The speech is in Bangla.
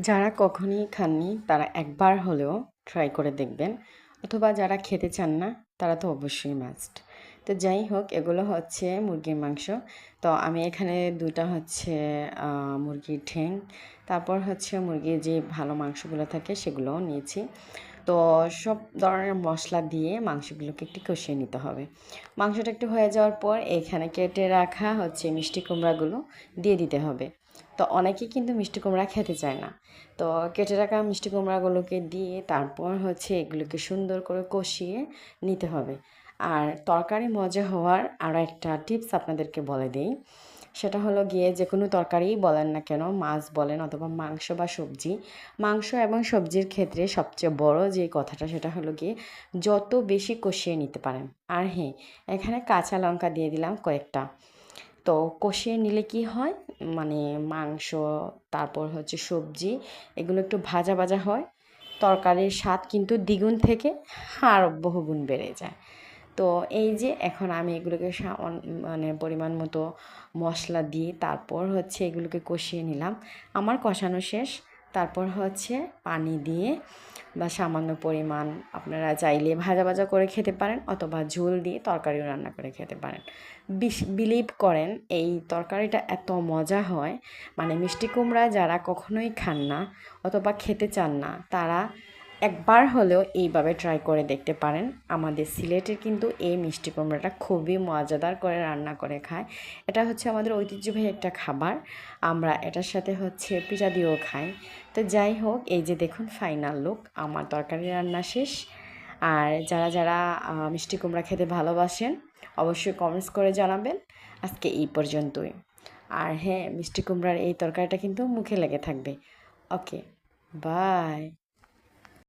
যারা কখনই খাননি তারা একবার হলেও ট্রাই করে দেখবেন, অথবা যারা খেতে চান না তারা তো অবশ্যই মাস্ট। তো যাই হোক, এগুলো হচ্ছে মুরগির মাংস। তো আমি এখানে দুটা হচ্ছে মুরগির ঠ্যাং, তারপর হচ্ছে মুরগির যে ভালো মাংসগুলো থাকে সেগুলোও নিয়েছি। তো সব ধরনের মশলা দিয়ে মাংসগুলোকে একটু কষিয়ে নিতে হবে। মাংসটা একটু হয়ে যাওয়ার পর এখানে কেটে রাখা হচ্ছে মিষ্টি কুমড়াগুলো দিয়ে দিতে হবে। তো অনেকেই কিন্তু মিষ্টি কুমড়া খেতে চায় না। তো কেটে রাখা মিষ্টি কুমড়াগুলোকে দিয়ে তারপর হচ্ছে এগুলোকে সুন্দর করে কষিয়ে নিতে হবে। আর তরকারি মজা হওয়ার আরও একটা টিপস আপনাদেরকে বলে দিই। সেটা হলো গিয়ে যে কোনো তরকারিই বলেন না কেন, মাছ বলেন অথবা মাংস বা সবজি, মাংস এবং সবজির ক্ষেত্রে সবচেয়ে বড় যে কথাটা সেটা হলো গিয়ে যত বেশি কষিয়ে নিতে পারেন। আর হ্যাঁ, এখানে কাঁচা লঙ্কা দিয়ে দিলাম কয়েকটা। তো কষিয়ে নিলে কি হয়, মানে মাংস, তারপর হচ্ছে সবজি, এগুলো একটু ভাজা ভাজা হয়। তরকারির স্বাদ কিন্তু দ্বিগুণ থেকে আরও বহুগুণ বেড়ে যায়। তো এই যে এখন আমি এগুলোকে মানে পরিমাণ মতো মশলা দিয়ে তারপর হচ্ছে এগুলোকে কষিয়ে নিলাম। আমার কষানো শেষ। তারপর হচ্ছে পানি দিয়ে বা সামান্য পরিমাণ আপনারা চাইলে ভাজা ভাজা করে খেতে পারেন, অথবা ঝোল দিয়ে তরকারিও রান্না করে খেতে পারেন। বিলিভ করেন, এই তরকারিটা এত মজা হয়, মানে মিষ্টি কুমড়া যারা কখনোই খান না অথবা খেতে চান না তারা একবার হলেও এইভাবে ট্রাই করে দেখতে পারেন। আমাদের সিলেটের কিন্তু এই মিষ্টি কুমড়াটা খুবই মজাদার করে রান্না করে খায়। এটা হচ্ছে আমাদের ঐতিহ্যবাহী একটা খাবার। আমরা এটার সাথে হচ্ছে পিঠা দিয়েও খাই। তো যাই হোক, এই যে দেখুন ফাইনাল লুক, আমার তরকারি রান্না শেষ। আর যারা যারা মিষ্টি কুমড়া খেতে ভালোবাসেন অবশ্যই কমেন্টস করে জানাবেন। আজকে এই পর্যন্তই। আর হ্যাঁ, মিষ্টি কুমড়ার এই তরকারিটা কিন্তু মুখে লেগে থাকবে। ওকে, বাই।